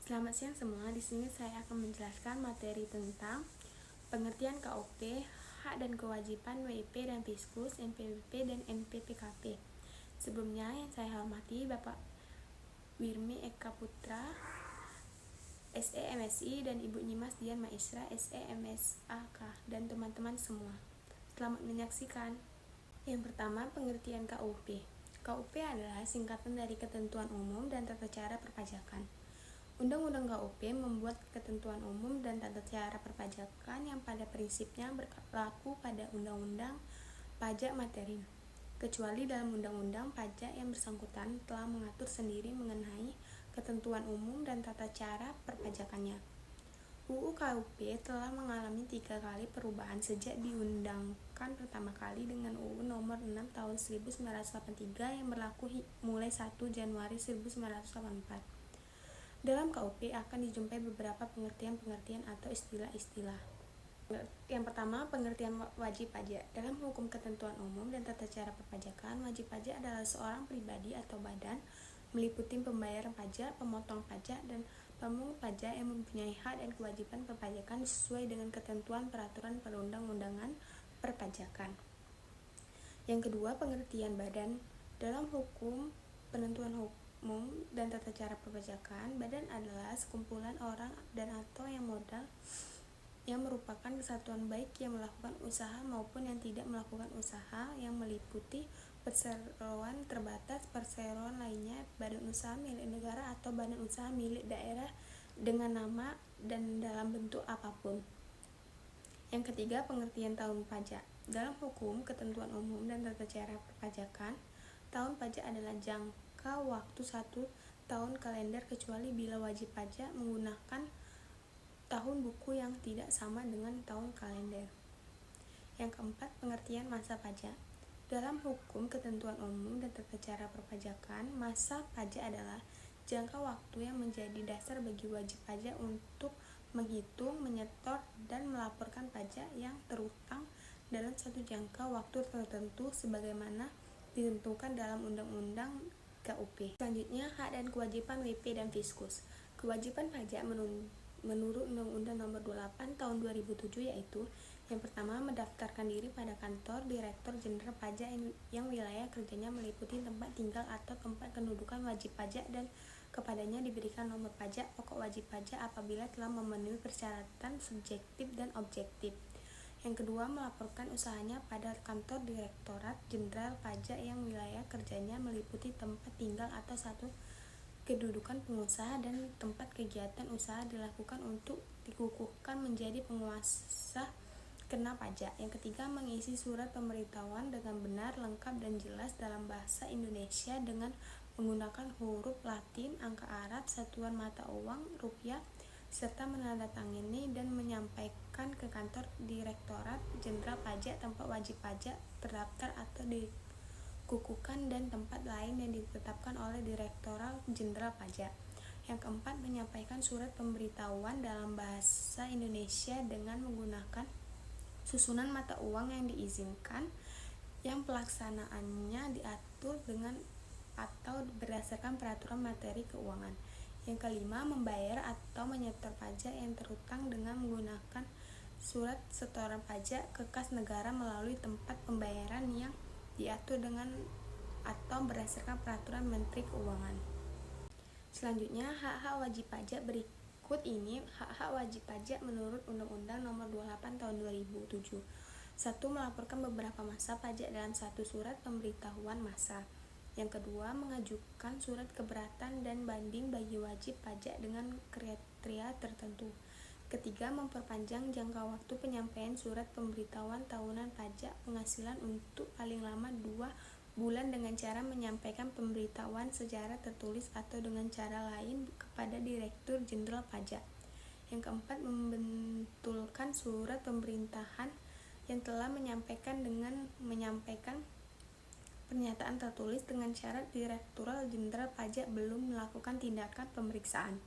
Selamat siang semua. Di sini saya akan menjelaskan materi tentang pengertian KUP, hak dan kewajiban WIP dan Fiskus, NPWP dan NPPKP. Sebelumnya yang saya hormati Bapak Wirmi Eka Putra, SE MSI, dan Ibu Nyimas Dian Maisra, SE MSAK, dan teman-teman semua. Selamat menyaksikan. Yang pertama, pengertian KUP. KUP adalah singkatan dari Ketentuan Umum dan Tata Cara Perpajakan. Undang-Undang KUP membuat ketentuan umum dan tata cara perpajakan yang pada prinsipnya berlaku pada undang-undang pajak materi, kecuali dalam undang-undang pajak yang bersangkutan telah mengatur sendiri mengenai ketentuan umum dan tata cara perpajakannya. UU KUP telah mengalami 3 kali perubahan sejak diundangkan pertama kali dengan UU Nomor 6 Tahun 1983 yang berlaku mulai 1 Januari 1984. Dalam KUP akan dijumpai beberapa pengertian-pengertian atau istilah-istilah. Yang pertama, pengertian wajib pajak. Dalam hukum ketentuan umum dan tata cara perpajakan, wajib pajak adalah seorang pribadi atau badan meliputi pembayaran pajak, pemotong pajak, dan pemungut pajak yang mempunyai hak dan kewajiban perpajakan sesuai dengan ketentuan peraturan perundang-undangan perpajakan. Yang kedua, pengertian badan. Dalam hukum penentuan umum dan tata cara perpajakan, badan adalah sekumpulan orang dan atau yang modal yang merupakan kesatuan baik yang melakukan usaha maupun yang tidak melakukan usaha, yang meliputi perseroan terbatas, perseroan lainnya, badan usaha milik negara atau badan usaha milik daerah dengan nama dan dalam bentuk apapun. Yang ketiga, pengertian tahun pajak. Dalam hukum ketentuan umum dan tata cara perpajakan, tahun pajak adalah jangka waktu 1 tahun kalender kecuali bila wajib pajak menggunakan tahun buku yang tidak sama dengan tahun kalender. Yang keempat, pengertian masa pajak. Dalam hukum ketentuan umum dan tata cara perpajakan, masa pajak adalah jangka waktu yang menjadi dasar bagi wajib pajak untuk menghitung, menyetor, dan melaporkan pajak yang terutang dalam satu jangka waktu tertentu sebagaimana ditentukan dalam Undang-Undang KUP. Selanjutnya, hak dan kewajiban WP dan Fiskus. Kewajiban pajak menurut Undang-Undang Nomor 28 Tahun 2007 yaitu: yang pertama, mendaftarkan diri pada kantor Direktur Jenderal Pajak yang wilayah kerjanya meliputi tempat tinggal atau tempat kedudukan wajib pajak dan kepadanya diberikan nomor pajak pokok wajib pajak apabila telah memenuhi persyaratan subjektif dan objektif. Yang kedua, melaporkan usahanya pada kantor Direktorat Jenderal Pajak yang wilayah kerjanya meliputi tempat tinggal atau satu kedudukan pengusaha dan tempat kegiatan usaha dilakukan untuk dikukuhkan menjadi penguasa kena pajak. Yang ketiga, mengisi surat pemberitahuan dengan benar, lengkap, dan jelas dalam bahasa Indonesia dengan menggunakan huruf Latin, angka Arab, satuan mata uang, rupiah, serta menandatangani dan menyampaikan ke kantor Direktorat Jenderal Pajak tempat wajib pajak terdaftar atau dikukuhkan dan tempat lain yang ditetapkan oleh Direktorat Jenderal Pajak. Yang keempat, menyampaikan surat pemberitahuan dalam bahasa Indonesia dengan menggunakan susunan mata uang yang diizinkan, yang pelaksanaannya diatur dengan atau berdasarkan peraturan materi keuangan. Yang kelima, membayar atau menyetor pajak yang terutang dengan menggunakan surat setoran pajak ke kas negara melalui tempat pembayaran yang diatur dengan atau berdasarkan peraturan Menteri Keuangan. Selanjutnya, hak-hak wajib pajak. Berikut ini hak-hak wajib pajak menurut Undang-Undang Nomor 28 Tahun 2007. 1. Melaporkan beberapa masa pajak dalam satu surat pemberitahuan masa. Yang kedua, mengajukan surat keberatan dan banding bagi wajib pajak dengan kriteria tertentu. Ketiga, memperpanjang jangka waktu penyampaian surat pemberitahuan tahunan pajak penghasilan untuk paling lama 2 bulan dengan cara menyampaikan pemberitahuan secara tertulis atau dengan cara lain kepada Direktur Jenderal Pajak. Yang keempat, membentulkan surat pemerintahan yang telah menyampaikan dengan menyampaikan pernyataan tertulis dengan syarat Direktorat Jenderal Pajak belum melakukan tindakan pemeriksaan.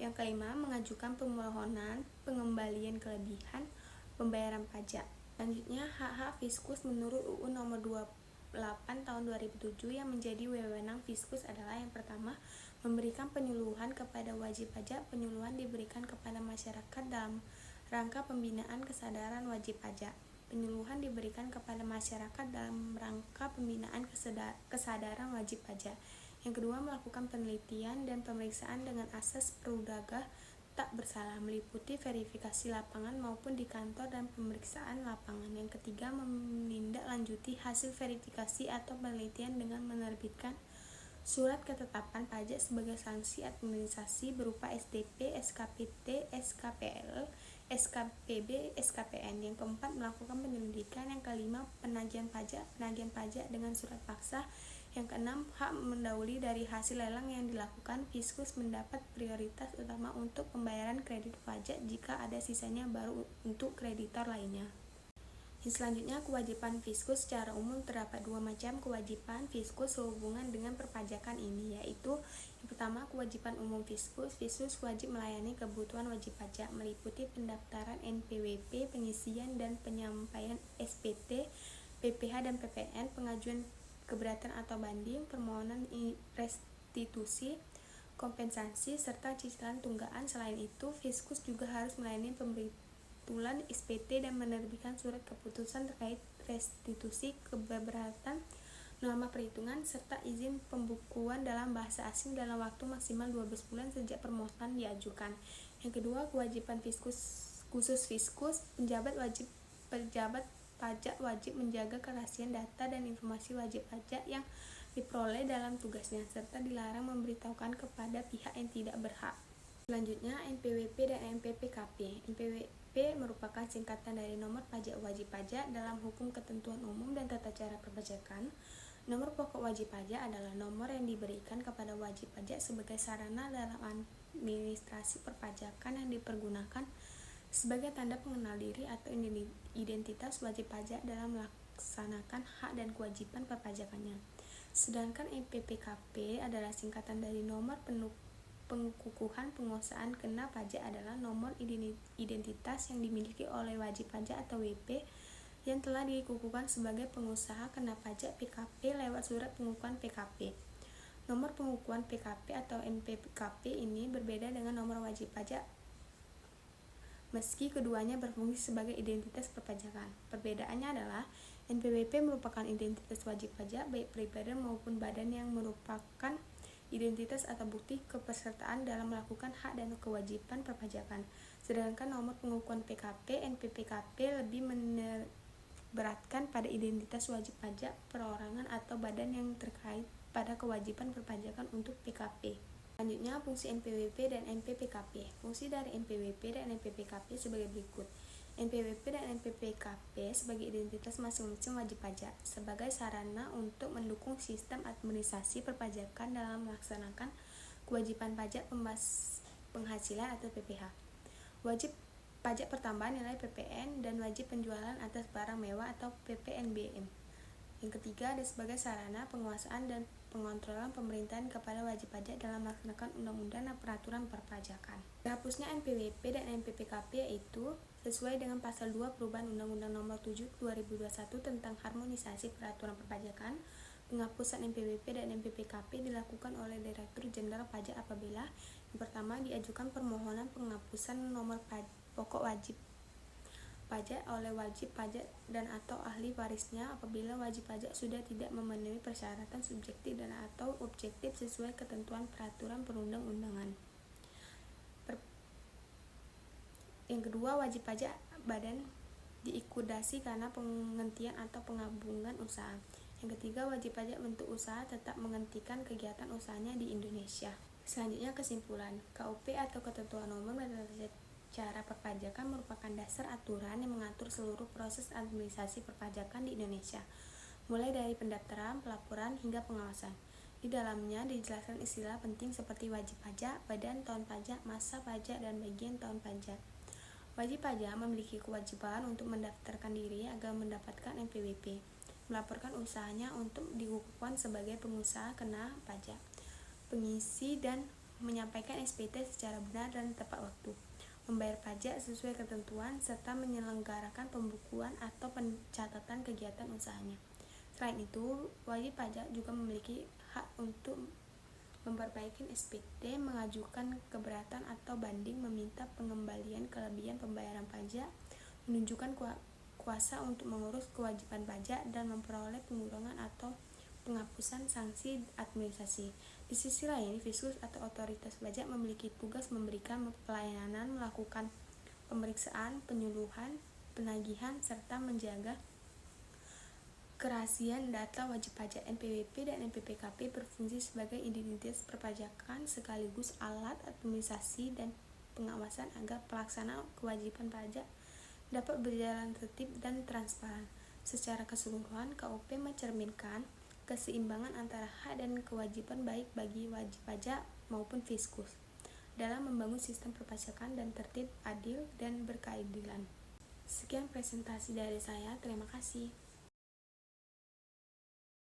Yang kelima, mengajukan permohonan pengembalian kelebihan pembayaran pajak. Selanjutnya, hak-hak Fiskus menurut UU Nomor 28 Tahun 2007 yang menjadi wewenang Fiskus adalah: yang pertama, Memberikan penyuluhan kepada wajib pajak. Penyuluhan diberikan kepada masyarakat dalam rangka pembinaan kesadaran wajib pajak. Penyuluhan diberikan kepada masyarakat dalam rangka pembinaan kesadaran wajib pajak. Yang kedua, melakukan penelitian dan pemeriksaan dengan asas praduga tak bersalah, meliputi verifikasi lapangan maupun di kantor dan pemeriksaan lapangan. Yang ketiga, menindaklanjuti hasil verifikasi atau penelitian dengan menerbitkan surat ketetapan pajak sebagai sanksi administrasi berupa STP, SKPT, SKPL, SKPB, SKPN. Yang keempat, melakukan penyelidikan. Yang kelima, penagihan pajak dengan surat paksa. Yang keenam, hak mendahului dari hasil lelang yang dilakukan. Fiskus mendapat prioritas utama untuk pembayaran kredit pajak jika ada sisanya baru untuk kreditor lainnya. Yang selanjutnya, kewajiban fiskus. Secara umum terdapat dua macam kewajiban fiskus sehubungan dengan perpajakan ini, yaitu yang pertama, kewajiban umum fiskus. Fiskus wajib melayani kebutuhan wajib pajak, meliputi pendaftaran NPWP, pengisian dan penyampaian SPT, PPh dan PPN, pengajuan keberatan atau banding, permohonan restitusi, kompensasi, serta cicilan tunggakan. Selain itu, fiskus juga harus melayani pembetulan SPT dan menerbitkan surat keputusan terkait restitusi, keberatan, norma perhitungan, serta izin pembukuan dalam bahasa asing dalam waktu maksimal 12 bulan sejak permohonan diajukan. Yang kedua, kewajiban fiskus khusus. Fiskus, pejabat pajak wajib menjaga kerahasiaan data dan informasi wajib pajak yang diperoleh dalam tugasnya, serta dilarang memberitahukan kepada pihak yang tidak berhak. Selanjutnya, NPWP dan NPPKP. NPWP merupakan singkatan dari nomor pajak wajib pajak dalam hukum ketentuan umum dan tata cara perpajakan. Nomor pokok wajib pajak adalah nomor yang diberikan kepada wajib pajak sebagai sarana dalam administrasi perpajakan yang dipergunakan sebagai tanda pengenal diri atau identitas wajib pajak dalam melaksanakan hak dan kewajiban perpajakannya. Sedangkan NPPKP adalah singkatan dari nomor pengukuhan penguasaan kena pajak adalah nomor identitas yang dimiliki oleh wajib pajak atau WP yang telah dikukuhkan sebagai pengusaha kena pajak PKP lewat surat pengukuhan PKP. Nomor pengukuhan PKP atau NPPKP ini berbeda dengan nomor wajib pajak meski keduanya berfungsi sebagai identitas perpajakan. Perbedaannya adalah NPWP merupakan identitas wajib pajak baik pribadi maupun badan yang merupakan identitas atau bukti kepesertaan dalam melakukan hak dan kewajiban perpajakan. Sedangkan nomor pengukuhan PKP, NPPKP lebih meneratkan pada identitas wajib pajak perorangan atau badan yang terkait pada kewajiban perpajakan untuk PKP. Selanjutnya, fungsi NPWP dan NPPKP. Fungsi dari NPWP dan NPPKP sebagai berikut. NPWP dan NPPKP sebagai identitas masing-masing wajib pajak, sebagai sarana untuk mendukung sistem administrasi perpajakan dalam melaksanakan kewajiban pajak penghasilan atau PPh, wajib pajak pertambahan nilai PPN, dan wajib penjualan atas barang mewah atau PPNBM. Yang ketiga, ada sebagai sarana penguasaan dan pengontrolan pemerintahan kepada wajib pajak dalam melaksanakan undang-undang dan peraturan perpajakan. Dihapusnya NPWP dan NPPKP yaitu sesuai dengan pasal 2 perubahan Undang-Undang Nomor 7 2021 tentang harmonisasi peraturan perpajakan. Penghapusan NPWP dan NPPKP dilakukan oleh Direktur Jenderal Pajak apabila yang pertama, diajukan permohonan penghapusan nomor pokok wajib pajak oleh wajib pajak dan atau ahli warisnya apabila wajib pajak sudah tidak memenuhi persyaratan subjektif dan atau objektif sesuai ketentuan peraturan perundang-undangan. Yang kedua, wajib pajak badan diikurasi karena penghentian atau penggabungan usaha. Yang ketiga, wajib pajak bentuk usaha tetap menghentikan kegiatan usahanya di Indonesia. Selanjutnya, kesimpulan. KUP atau Ketentuan Umum dan Tata Cara Perpajakan merupakan dasar aturan yang mengatur seluruh proses administrasi perpajakan di Indonesia, mulai dari pendaftaran, pelaporan, hingga pengawasan. Di dalamnya dijelaskan istilah penting seperti wajib pajak, badan tahun pajak, masa pajak, dan bagian tahun pajak. Wajib pajak memiliki kewajiban untuk mendaftarkan diri agar mendapatkan NPWP, melaporkan usahanya untuk dikukuhkan sebagai pengusaha kena pajak, pengisi dan menyampaikan SPT secara benar dan tepat waktu, membayar pajak sesuai ketentuan, serta menyelenggarakan pembukuan atau pencatatan kegiatan usahanya. Selain itu, wajib pajak juga memiliki hak untuk memperbaiki SPT, mengajukan keberatan atau banding, meminta pengembalian kelebihan pembayaran pajak, menunjukkan kuasa untuk mengurus kewajiban pajak, dan memperoleh pengurangan atau penghapusan sanksi administrasi. Di sisi lain, Fiskus atau otoritas pajak memiliki tugas memberikan pelayanan, melakukan pemeriksaan, penyuluhan, penagihan, serta menjaga kerahasiaan data wajib pajak. NPWP dan NPPKP berfungsi sebagai identitas perpajakan sekaligus alat administrasi dan pengawasan agar pelaksanaan kewajiban pajak dapat berjalan tertib dan transparan. Secara keseluruhan, KUP mencerminkan keseimbangan antara hak dan kewajiban baik bagi wajib pajak maupun Fiskus dalam membangun sistem perpajakan dan tertib, adil, dan berkeadilan. Sekian presentasi dari saya, terima kasih.